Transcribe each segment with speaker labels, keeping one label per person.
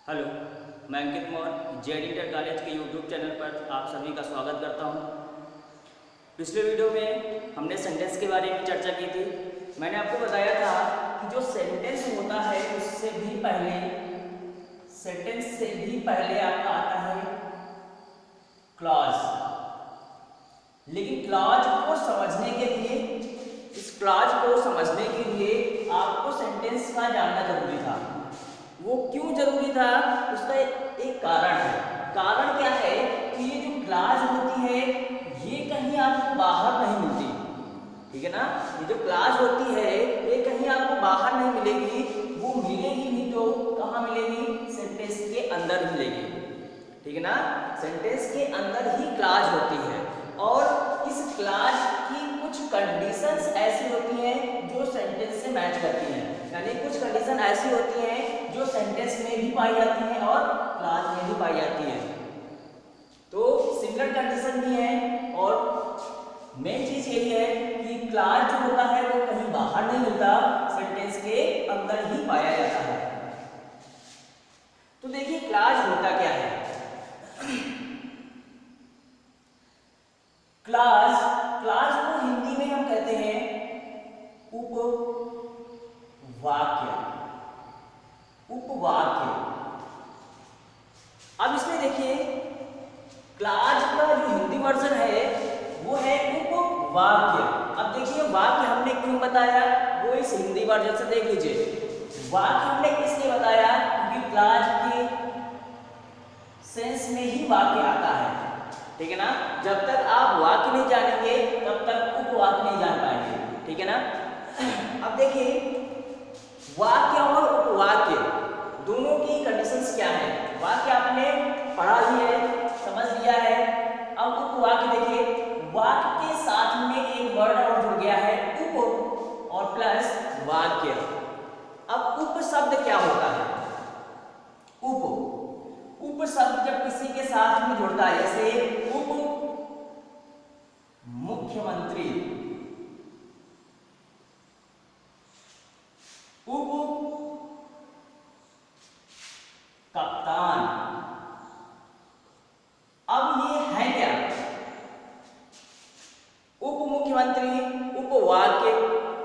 Speaker 1: Hello, मैं अंकित Maurya Z inter college के YouTube channel पर आप सभी का स्वागत करता हूं। पिछले वीडियो में हमने सेंटेंस के बारे में चर्चा की थी। मैंने आपको बताया था कि जो सेंटेंस होता है सेंटेंस से भी पहले आपका आता है क्लॉज। लेकिन क्लॉज को समझने के लिए आपको सेंटेंस का जानना जरूरी था। वो क्यों जरूरी था, उसका एक कारण है। कारण क्या है कि ये जो क्लॉज होती है ये कहीं आपको बाहर नहीं मिलती, ठीक है ना। ये जो क्लॉज होती है ये कहीं आपको बाहर नहीं मिलेगी, वो मिलेगी भी तो कहाँ मिलेगी, सेंटेंस के अंदर मिलेगी, ठीक है ना। सेंटेंस के अंदर ही क्लॉज होती है और इस क्लॉज की कुछ कंडीशंस ऐसी होती हैं जो सेंटेंस से मैच करती हैं। यानी कुछ कंडीशन ऐसी होती हैं जो सेंटेंस में भी पाई जाती हैं और क्लॉज में भी पाई जाती हैं। तो सिमिलर कंडीशन भी है और मेन चीज यही है कि क्लॉज जो होता है वो कहीं बाहर नहीं मिलता, सेंटेंस के अंदर ही पाया जाता है। तो देखिए क्लॉज होता क्या है। क्लॉज को हिंदी में हम कहते हैं उपवाक्य। अब इसमें देखिए क्लॉज का जो हिंदी वर्जन है वो है उपवाक्य। अब देखिए वाक्य हमने क्यों बताया, वो इस हिंदी वर्जन से देख लीजिए। वाक्य हमने इसलिए बताया क्योंकि क्लॉज के सेंस में ही वाक्य आता है, ठीक है ना। जब तक आप वाक्य नहीं जानेंगे तब तक उपवाक्य नहीं जान पाएंगे, ठीक है ना। अब देखिए वाक्य और उपवाक्य दोनों की कंडीशंस क्या है। वाक्य आपने पढ़ा ही है, समझ लिया है। अब उपवाक्य देखिए, वाक्य के साथ में एक वर्ड और जुड़ गया है उप और प्लस वाक्य। अब उप शब्द क्या होता है, उप शब्द जब किसी के साथ में जुड़ता है, जैसे उप मुख्यमंत्री, उप कप्तान। अब ये है क्या, उप मुख्यमंत्री, उपवाक्य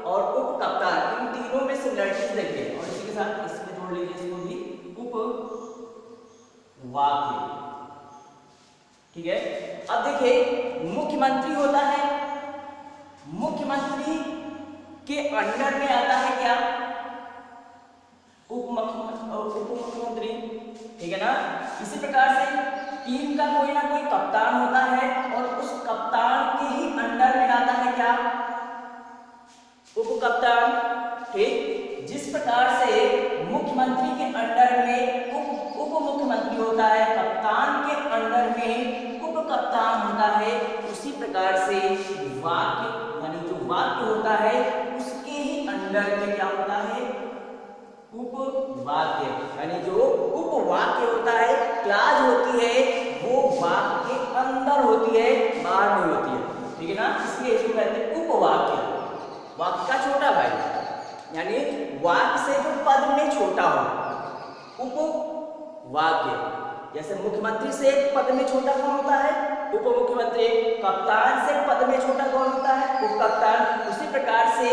Speaker 1: और उप कप्तान, इन तीनों में सिमिलरिटीज देखिए और इसी के साथ इसमें जोड़ लीजिए इसको भी, उप वाक्य, ठीक है। अब देखिए मुख्यमंत्री होता है, मुख्यमंत्री के अंडर में आता है क्या, उप मुख्यमंत्री, ठीक है ना। इसी प्रकार से टीम का कोई ना कोई कप्तान होता है और उस कप्तान के ही अंडर में आता है क्या, उप कप्तान, ठीक। जिस प्रकार से मुख्यमंत्री के अंडर में उप मुख्यमंत्री होता है, कप्तान के अंडर में उप कप्तान होता है, उसी प्रकार से वाक्य यानी जो वाक्य होता है उसके ही अंडर में क्या होता है, उपवाक्य। यानी जो उपवाक्य होता है, क्लॉज होती है, वो वाक्य के अंदर होती है, बाहर नहीं होती है, ठीक है ना। इसलिए इसको कहते हैं उपवाक्य, वाक्य का छोटा भाई, यानी वाक्य से जो पद में छोटा हो, उपवाक्य। जैसे मुख्यमंत्री से पद में छोटा कौन होता है, उप मुख्यमंत्री। कप्तान से पद में छोटा कौन होता है, उप कप्तान। उसी प्रकार से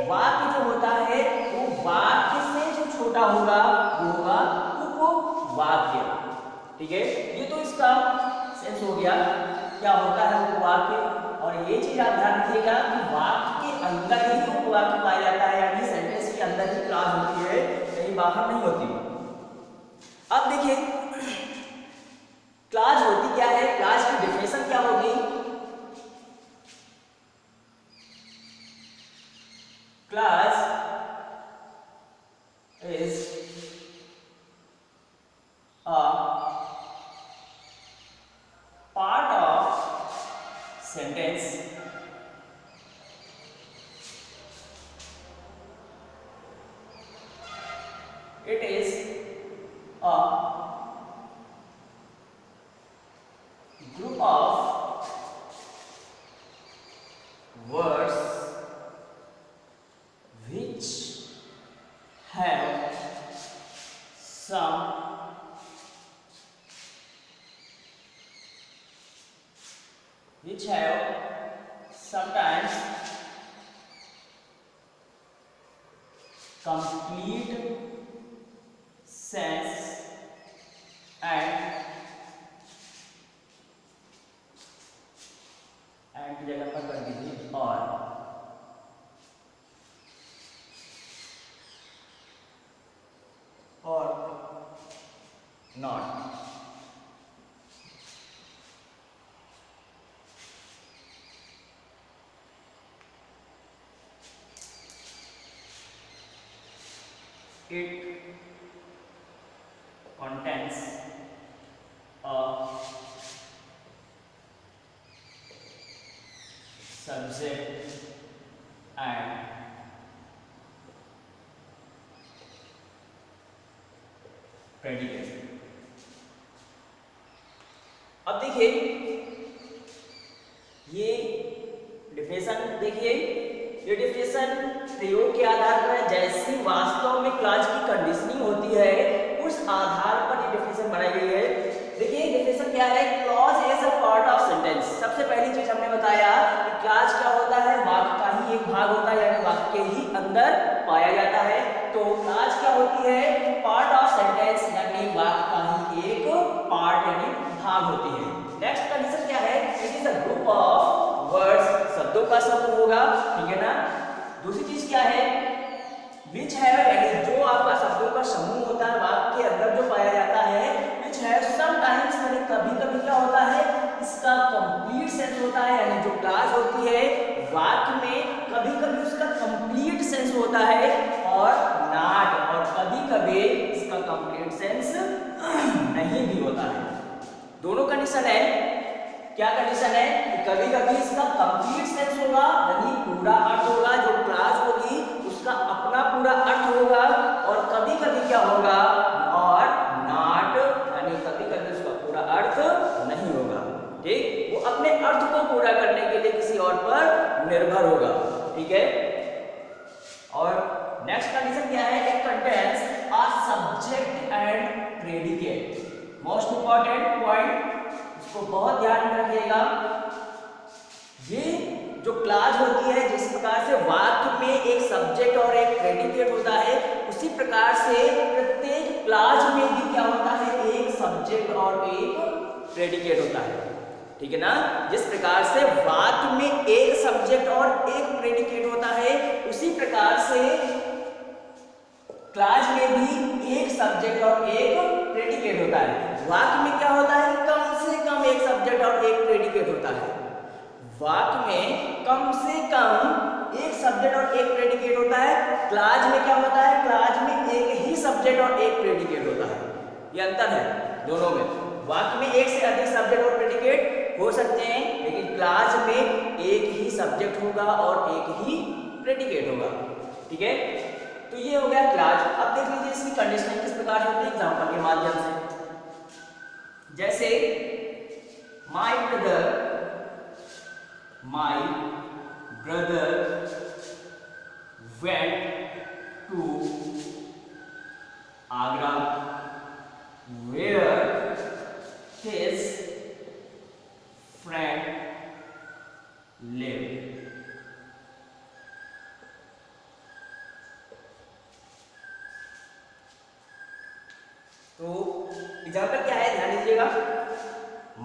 Speaker 1: वाक्य जो होता है वो वाक्य से जो छोटा होगा वो होगा उपवाक्य, ठीक है। ये तो इसका सेंस हो गया क्या होता है उपवाक्य। और ये चीज आप ध्यान रखिएगा कि वाक्य के अंदर ही उपवाक्य पाया जाता है, यानी सेंटेंस के अंदर ही क्लॉज होती है, कहीं बाहर नहीं होती। अब देखिए क्लॉज होती क्या है, क्लॉज की डेफिनेशन क्या होगी। Clause is a part of sentence it is a group of words which have some which have sometimes complete sense and की जगह पर कर दीजिए और not. It contains a subject and predicate. अब देखिए ये डिफिनेशन देखिए, ये डिफिनेशन प्रयोग के आधार पर जैसी वास्तव में क्लॉज की कंडीशनिंग होती है उस आधार पर ये डिफिनेशन बनाई गई है। देखिए डिफिनेशन क्या है, clause is a part of sentence. सबसे पहली चीज हमने बताया कि क्लॉज क्या होता है, वाक्य का ही एक भाग होता है, यानी वाक्य के ही अंदर पाया जाता है। तो क्लॉज क्या होती है, पार्ट ऑफ सेंटेंस, यानी वाक्य का ही एक पार्ट यानी भाग होती है। नेक्स्ट कंडीशन क्या है, it is a group of words, शब्दों का समूह होगा, ठीक है ना। दूसरी चीज क्या है, विच है, यानी जो आपका शब्दों का समूह होता है वाक्य के अंदर जो पाया जाता है, विच है समटाइम्स, यानी कभी कभी क्या होता है, इसका कंप्लीट सेंस होता है, यानी जो क्लॉज होती है वाक्य में कभी कभी उसका कंप्लीट सेंस होता है और नॉट, और कभी कभी इसका कंप्लीट सेंस नहीं भी होता है। दोनों कंडीशन है, क्या कंडीशन है कि कभी कभी इसका कंप्लीट सेंस होगा, यानी पूरा अर्थ होगा, जो क्लॉज होगी उसका अपना पूरा अर्थ होगा, और कभी कभी क्या होगा, और नॉट, यानी कभी कभी उसका पूरा अर्थ नहीं होगा। ठीक, वो अपने अर्थ को पूरा करने के लिए किसी और पर निर्भर होगा, ठीक है। और नेक्स्ट कंडीशन क्या है, it contains a subject and predicate. Most important point, इसको बहुत ध्यान में रखिएगा। ये जो क्लॉज होती है, जिस प्रकार से वाक्य में एक सब्जेक्ट और एक प्रेडिकेट होता है, उसी प्रकार से प्रत्येक क्लॉज में भी क्या होता है, एक सब्जेक्ट और एक प्रेडिकेट होता है, ठीक है ना। जिस प्रकार से वाक्य में एक सब्जेक्ट और एक प्रेडिकेट होता है, उसी प्रकार से क्लॉज में भी एक सब्जेक्ट और एक प्रेडिकेट होता है। वाक्य में क्या होता है, कम से कम एक सब्जेक्ट और एक प्रेडिकेट होता है। वाक्य में कम से कम एक सब्जेक्ट और एक प्रेडिकेट होता है। क्लॉज में क्या होता है, क्लॉज में एक ही सब्जेक्ट और एक प्रेडिकेट होता है। ये अंतर है दोनों में। वाक्य में एक से अधिक सब्जेक्ट और प्रेडिकेट हो सकते हैं, लेकिन क्लॉज में एक ही सब्जेक्ट होगा और एक ही प्रेडिकेट होगा, ठीक है। तो ये हो गया क्लॉज। अब देख लीजिए इसकी कंडीशनिंग किस प्रकार होती है एग्जांपल के माध्यम से। जैसे my brother went to Agra where his friend lived. तो एग्जाम्पल क्या है, ध्यान दीजिएगा।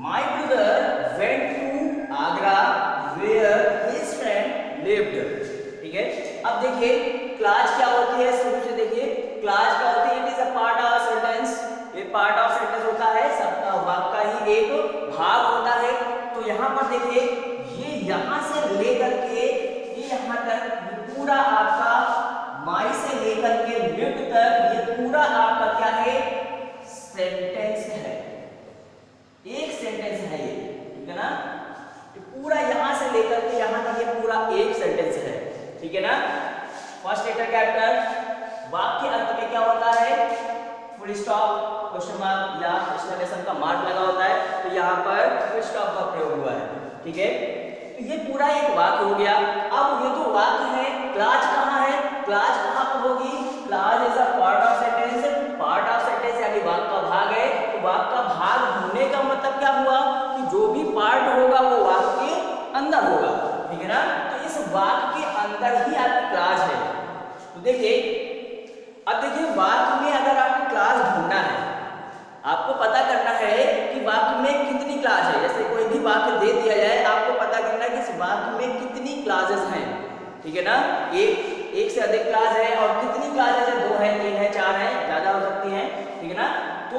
Speaker 1: My brother went to Agra where his friend lived, ठीक है। अब देखिए क्लॉज क्या होती है, शुरू से देखिए क्लॉज क्या होती है, it is a part of sentence. ये पार्ट ऑफ सेंटेंस होता है, सबका वाक्य का ही एक भाग होता है। तो यहाँ पर देखिए ये यहाँ से लेकर के ये यहाँ तक, ये पूरा आपका माई से लेकर के लिव्ड तक, ये पूरा आपका क्या है, सेंटेंस है, एक सेंटेंस है ये, ठीक है ना। ये पूरा यहां से लेकर के यहां तक ये पूरा एक सेंटेंस है, ठीक है ना। फर्स्ट लेटर कैपिटल, वाक्य अंत में क्या होता है, फुल स्टॉप, क्वेश्चन मार्क या एक्सक्लेमेशन का मार्क लगा होता है, तो यहाँ पर फुल स्टॉप का प्रयोग हुआ है, ठीक है। तो ये पूरा एक वाक्य हो गया। अब ये जो वाक्य है, क्लॉज कहाँ है, क्लॉज कहाँ पर होगी, clause is a part of sentence. Part of sentence यानी वाक्य का भाग है, तो वाक्य का भाग होने का मतलब क्या हुआ कि जो भी पार्ट होगा वो वाक्य अंदर होगा, ठीक है ना। तो इस वाक्य के अंदर ही आपकी क्लास है। तो देखिए, अब देखिए वाक्य में अगर आपको क्लास ढूंढना है, आपको पता करना है कि वाक्य में कितनी क्लास है। जैसे कोई भी वाक्य दे दिया जाए, आपको पता करना है कि इस वाक्य में कितनी क्लासेस हैं, ठीक है ना। एक से अधिक क्लास है और कितनी क्लास है, 2 है, 3 है, 4 है, ज्यादा हो सकती है, ठीक है ना। तो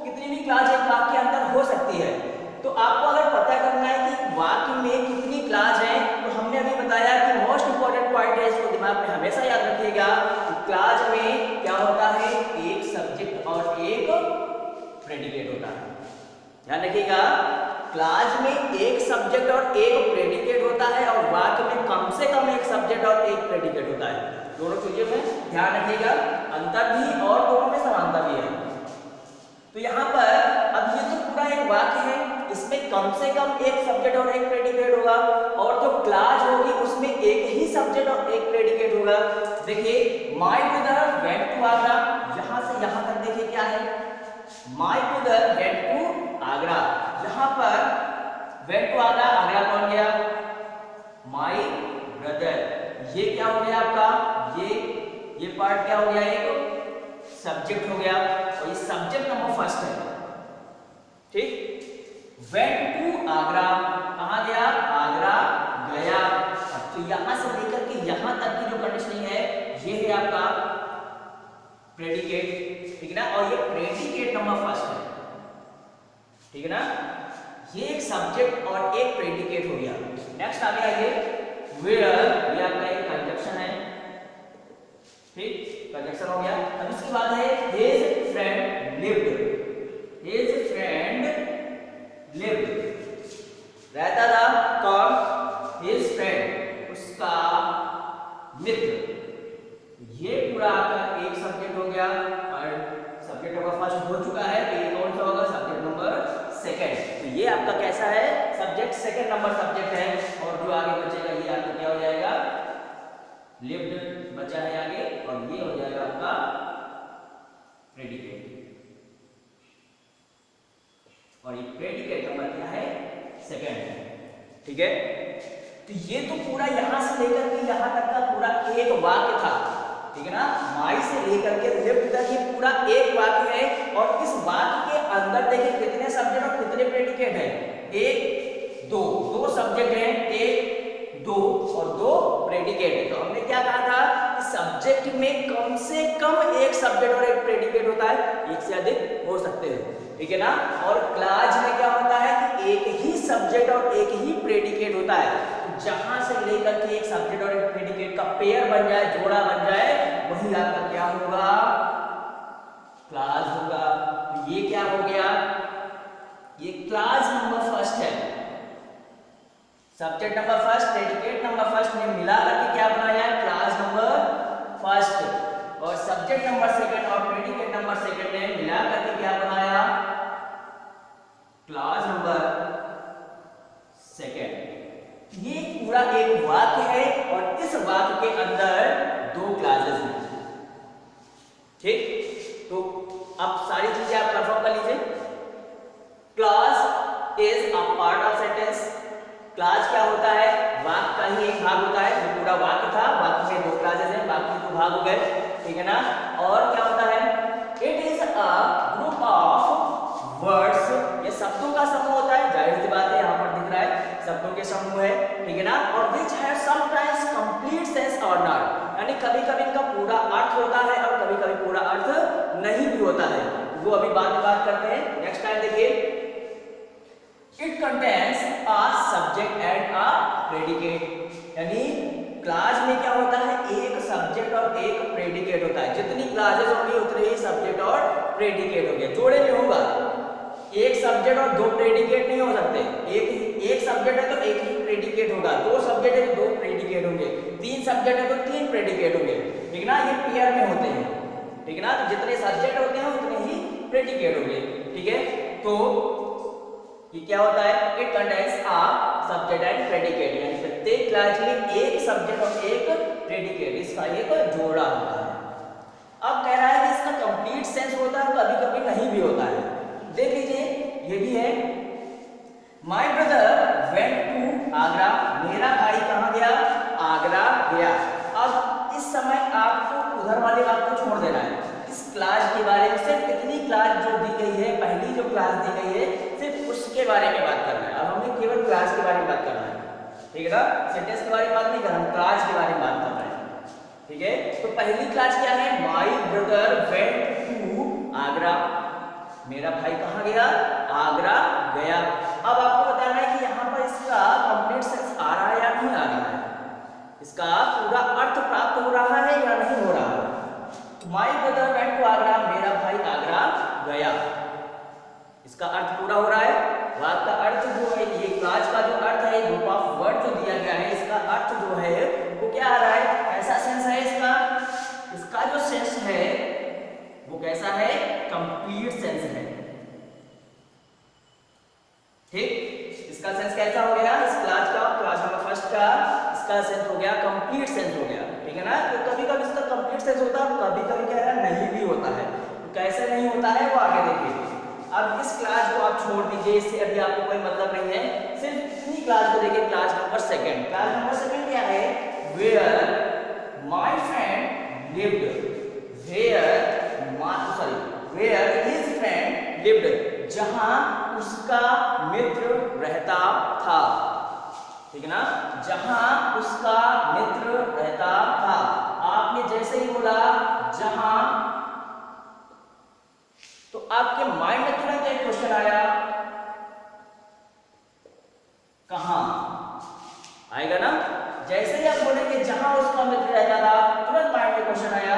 Speaker 1: कितनी भी क्लास एक वाक्य के अंदर हो सकती है। तो आपको अगर पता करना है कि वाक्य में कितनी क्लास है, तो हमने अभी बताया कि मोस्ट इंपॉर्टेंट पॉइंट है, इसको दिमाग में हमेशा याद रखिएगा। क्लास में क्या होता है, एक सब्जेक्ट और एक प्रेडिकेट होता है। ध्यान रखिएगा, क्लास में एक सब्जेक्ट और एक प्रेडिकेट होता है और वाक्य में कम से कम एक सब्जेक्ट और एक प्रेडिकेट होता है। दोनों चीजों में ध्यान रखिएगा, अंतर भी और दोनों में समानता भी है। तो यहाँ पर अब ये तो पूरा एक वाक्य है, इसमें कम से कम एक सब्जेक्ट और एक प्रेडिकेट होगा, और जो क्लास होगी उसमें एक ही सब्जेक्ट और एक प्रेडिकेट होगा। देखिए, my brother went to Agra, यहाँ से यहाँ तक देखिए क्या है, my brother went to Agra. यहाँ पर वेंट टू आगरा, आगरा कौन गया, माय ब्रदर। ये क्या हो गया आपका, ये पार्ट क्या हो गया, एक सब्जेक्ट हो गया, और ये सब्जेक्ट नंबर फर्स्ट है, ठीक। वेंट टू आगरा, कहां गया, आगरा गया। तो यहां से लेकर के यहां तक की जो कंडीशन है, ये है आपका प्रेडिकेट, ठीक है ना। और ये प्रेडिकेट नंबर फर्स्ट है, ठीक है ना। ये एक सब्जेक्ट और एक प्रेडिकेट हो गया। नेक्स्ट आगे आइए, वेयर, ये आपका एक कंजक्शन है, ठीक, कंजक्शन हो गया। अब इसके बाद है his friend lived, his friend lived, रहता था कौन, हिज फ्रेंड, उसका मित्र। ये पूरा आपका एक सब्जेक्ट हो गया, और सब्जेक्ट नंबर फर्स्ट हो चुका है, तो ये कौन सा होगा, सब्जेक्ट नंबर सेकंड। तो ये आपका कैसा है, सब्जेक्ट सेकंड नंबर सब्जेक्ट है। और जो आगे बचेगा ये आपका क्या हो जाएगा, लिव्ड बचा है आगे, और ये हो जाएगा आपका प्रेडिकेट, और ये प्रेडिकेट नंबर क्या है, सेकंड है, ठीक है। तो ये तो पूरा यहां से लेकर के यहां तक का पूरा एक वाक्य था, ठीक है ना। माई से लेकर के लिव्ड तक ये पूरा एक वाक्य है, और इस वाक्य के अंदर देखिए कितने सब्जेक्ट और कितने प्रेडिकेट हैं, एक, दो सब्जेक्ट हैं, एक, दो और दो प्रेडिकेट है। तो हमने क्या कहा था कि सब्जेक्ट में कम से कम एक सब्जेक्ट और एक प्रेडिकेट होता है, एक से अधिक हो सकते हैं, ठीक है ना। और क्लास में क्या होता है कि एक ही सब्जेक्ट और एक ही प्रेडिकेट होता है। तो जहां से लेकर के एक सब्जेक्ट और एक प्रेडिकेट का पेयर बन जाए, जोड़ा बन जाए, वही आपका क्या होगा, क्लास होगा। तो ये क्या हो गया, ये क्लास नंबर फर्स्ट है। Subject number first, predicate number first ने मिला करके क्या बनाया, क्लास नंबर फर्स्ट। और सब्जेक्ट नंबर सेकंड और प्रेडिकेट नंबर सेकंड ने मिला करके क्या बनाया, क्लास नंबर सेकंड। ये पूरा एक वाक्य है, और इस वाक्य के अंदर दो क्लासेस हैं, ठीक। तो अब सारी चीजें आप कंफर्म कर लीजिए। Class is a part of sentence. Class क्या होता है, वाक्य का ही एक भाग होता है। जो पूरा वाक्य था, वाक्य में दो क्लासेस हैं, बाकी दो भाग हो गए, ठीक है ना। और क्या होता है, it is a group of words, ये शब्दों का समूह होता है, जाहिर सी बात है, यहाँ पर दिख रहा है शब्दों के समूह है, ठीक है ना। और which have sometimes complete sense और नॉट, यानी कभी कभी इनका पूरा अर्थ होता है और कभी कभी पूरा अर्थ नहीं भी होता है, वो अभी बाद में बात करते हैं। नेक्स्ट टाइम देखिए, it contains a subject and a predicate, यानी क्लास में क्या होता है, एक सब्जेक्ट और एक प्रेडिकेट होता है। जितनी क्लासेस होंगी उतने ही सब्जेक्ट और प्रेडिकेट होंगे, जोड़े में होगा। एक सब्जेक्ट और दो प्रेडिकेट नहीं हो सकते, एक सब्जेक्ट है तो एक ही प्रेडिकेट होगा, दो सब्जेक्ट है तो दो प्रेडिकेट होंगे, तीन सब्जेक्ट है तो तीन प्रेडिकेट होंगे, ठीक ना। ये पेयर में होते हैं, ठीक है ना। तो जितने सब्जेक्ट होते हैं उतने ही प्रेडिकेट होंगे, ठीक है। तो ये क्या होता है, it contains a subject and predicate, यानी प्रत्येक क्लास में एक सब्जेक्ट और एक प्रेडिकेट, इसका एक जोड़ा होता है। अब कह रहा है कि इसका कंप्लीट सेंस होता है, कभी कभी नहीं भी होता है। देख लीजिए, ये भी है, my brother went to Agra class जो दी गई है, पहली जो क्लास दी गई है, सिर्फ उसके बारे में बात करना है। अब हमें केवल क्लास के बारे में बात करना है, ठीक है ना, सेंटेंस के बारे में बात नहीं करना, हम क्लास के बारे में बात कर रहे हैं, ठीक है। तो पहली क्लास क्या है, my brother went to Agra, मेरा भाई कहाँ गया, आगरा गया। अब आपको बताना है कि यहाँ पर इसका कंप्लीट सेंस आ रहा है या नहीं आ रहा है, इसका पूरा अर्थ प्राप्त हो रहा है या नहीं हो रहा है। My brother went to Agra, मेरा भाई आगरा गया, इसका अर्थ पूरा हो रहा है। वाक्य का अर्थ जो है, ये क्लास का जो अर्थ है, ग्रुप ऑफ वर्ड जो दिया गया है, इसका अर्थ जो है वो क्या आ रहा है, ऐसा सेंस है इसका, इसका जो सेंस है वो कैसा है, कंप्लीट सेंस है, ठीक। इसका सेंस कैसा हो गया, इस क्लास का, क्लास नंबर फर्स्ट का इसका सेंस हो गया कंप्लीट सेंस हो गया, ठीक है ना। तो कभी कभी इसका कंप्लीट सेंस होता है, कभी कभी क्या है नहीं भी होता है। तो कैसे नहीं होता है वो आगे देखिए। अब इस क्लास को आप छोड़ दीजिए, इससे अभी आपको कोई मतलब नहीं है, सिर्फ इतनी क्लास को देखिए, class number second. Class number second क्या है, where my friend lived, where his friend lived, जहां उसका मित्र रहता था, ठीक है ना, जहां उसका मित्र रहता था। आपने जैसे ही बोला जहां, तो आपके माइंड में तुरंत एक क्वेश्चन आया, कहां आएगा ना। जैसे ही आप बोलेंगे जहां उसका मित्र रहता था, तुरंत माइंड में क्वेश्चन आया,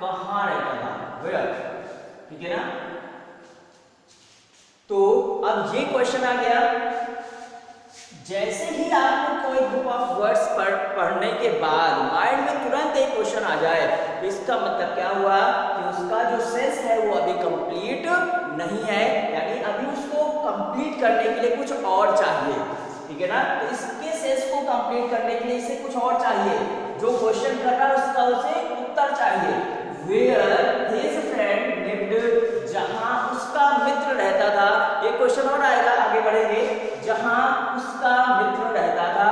Speaker 1: कहां रहता था, वेयर, ठीक है ना। तो अब ये क्वेश्चन आ गया, जैसे ही आपको कोई ग्रुप ऑफ वर्ड्स पढ़ने के बाद माइंड में तुरंत एक क्वेश्चन आ जाए, तो इसका मतलब क्या हुआ कि उसका जो सेंस है वो अभी कंप्लीट नहीं है, यानी अभी उसको कंप्लीट करने के लिए कुछ और चाहिए, ठीक है ना। तो इसके सेंस को कंप्लीट करने के लिए इसे कुछ और चाहिए, जो क्वेश्चन कर रहा है उसका उसे उत्तर चाहिए। वेयर हिज फ्रेंड लिव्ड, जहां उसका मित्र रहता था। एक क्वेश्चन और आएगा, आगे बढ़ेंगे, जहां उसका मित्र रहता था,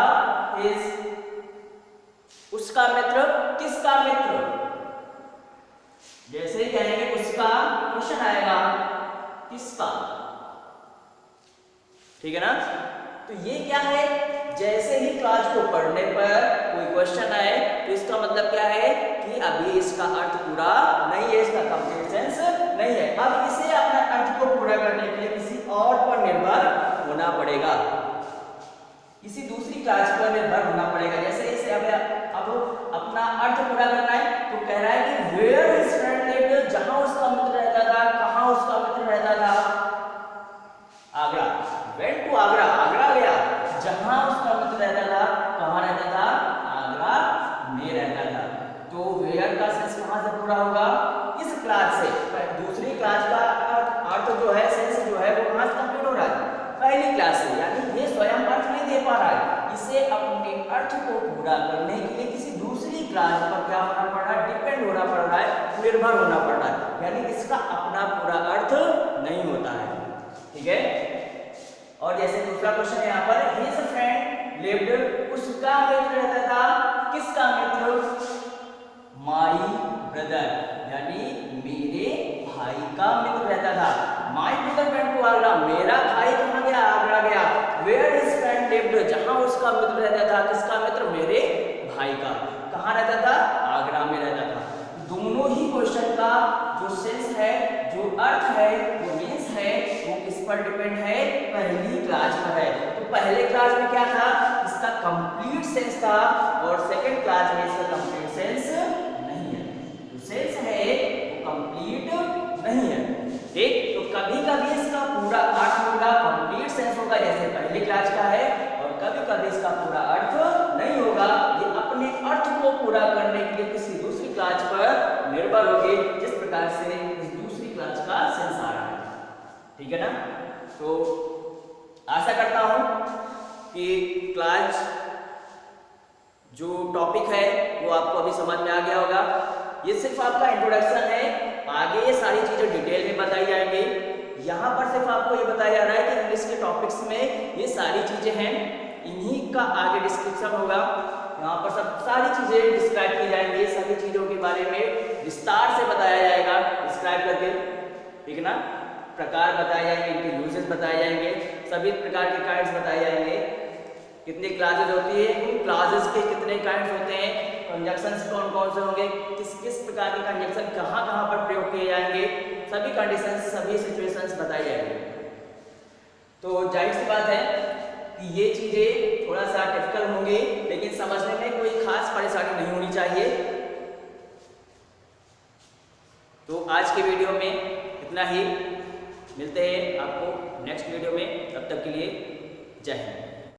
Speaker 1: उसका मित्र, किसका मित्र, जैसे ही कहेंगे उसका, क्वेश्चन आएगा किसका, ठीक है ना। तो ये क्या है, जैसे ही क्लास को पढ़ने पर कोई क्वेश्चन आए तो इसका मतलब क्या है कि अभी इसका अर्थ पूरा नहीं है, इसका कंप्लीट सेंस नहीं है। अब इसे अपने अर्थ को पूरा करने के लिए किसी और पर निर्भर होना पड़ेगा, किसी दूसरी क्लास पर निर्भर होना पड़ेगा। जैसे इसे अब अपना अर्थ पूरा करना है, तो कह रहा है कि वेयर हिज फ्रेंड लिव्ड, जहां उसका मित्र रहता था, कहां उसका मित्र रहता था, आगरा, वेंट टू आगरा, आगरा गया, जहां उसका मित्र रहता था, कहां रहता था, आगरा में रहता था। तो वेयर का सेंस कहां से पूरा होगा, इस क्लास से। दूसरी क्लास का अर्थ जो है, सेंस जो है, वो कहां से कंप्लीट हो रहा है, पहली क्लास से, यानी ये स्वयं अर्थ नहीं दे पा रहा है, इसे अपने अर्थ को पूरा करने के लिए किसी दूसरी क्लास पर क्या होना पड़ रहा है, डिपेंड होना पड़ रहा है, निर्भर होना पड़ रहा है, यानी इसका अपना पूरा अर्थ नहीं होता है, ठीक है। और जैसे दूसरा क्वेश्चन है यहाँ पर, हिज फ्रेंड लिव्ड, उसका मित्र रहता था, किसका मित्र, माई ब्रदर, यानी मेरे भाई का मित्र रहता था। My brother went to Agra, मेरा भाई कहाँ गया, आगरा गया। वेयर हिज फ्रेंड लिव्ड, जहां उसका मित्र रहता था, किसका मित्र, मेरे भाई का, कहाँ रहता था, आगरा में रहता था। दोनों ही क्वेश्चन का जो सेंस है, जो अर्थ है, जो मीन्स है, वो किस पर डिपेंड है, पहली क्लास पर है। तो पहले क्लास में क्या था, इसका कंप्लीट सेंस था, और सेकंड क्लास में इसका कंप्लीट सेंस नहीं है। जो सेंस है वो कंप्लीट नहीं है, ठीक। तो कभी कभी इसका पूरा अर्थ होगा, कंप्लीट सेंस होगा, जैसे पहली क्लास का है, और कभी कभी इसका पूरा अर्थ नहीं होगा। ये अपने अर्थ को पूरा करने के लिए किसी दूसरी क्लास पर निर्भर होगी, जिस प्रकार से इस दूसरी क्लास का सेंस आ रहा है, ठीक है ना। तो आशा करता हूं कि क्लास जो टॉपिक है वो आपको अभी समझ में आ गया होगा। ये सिर्फ आपका इंट्रोडक्शन है, आगे ये सारी चीजें डिटेल में बताई जाएंगी। यहाँ पर सिर्फ आपको ये बताया जा रहा है कि इंग्लिश के टॉपिक्स में ये सारी चीजें हैं, इन्हीं का आगे डिस्क्रिप्शन होगा, यहाँ पर सब सारी चीजें डिस्क्राइब की जाएंगी, सभी चीजों के बारे में विस्तार से बताया जाएगा डिस्क्राइब करके, ठीक है ना। प्रकार बताए जाएंगे, इनके यूजेस बताए जाएंगे, सभी प्रकार के काइंड्स बताए जाएंगे, कितनी क्लासेज होती है, उन क्लासेस के कितने काइंड्स होते हैं, कंजक्शंस कौन कौन से होंगे, किस किस प्रकार के कंजक्शन कहाँ कहाँ पर प्रयोग किए जाएंगे, सभी कंडीशंस सभी सिचुएशंस बताए जाएंगे। तो जाहिर सी बात है कि ये चीज़ें थोड़ा सा डिफिकल्ट होंगी, लेकिन समझने में कोई खास परेशानी नहीं होनी चाहिए। तो आज के वीडियो में इतना ही, मिलते हैं आपको नेक्स्ट वीडियो में, तब तक के लिए जय हिंद।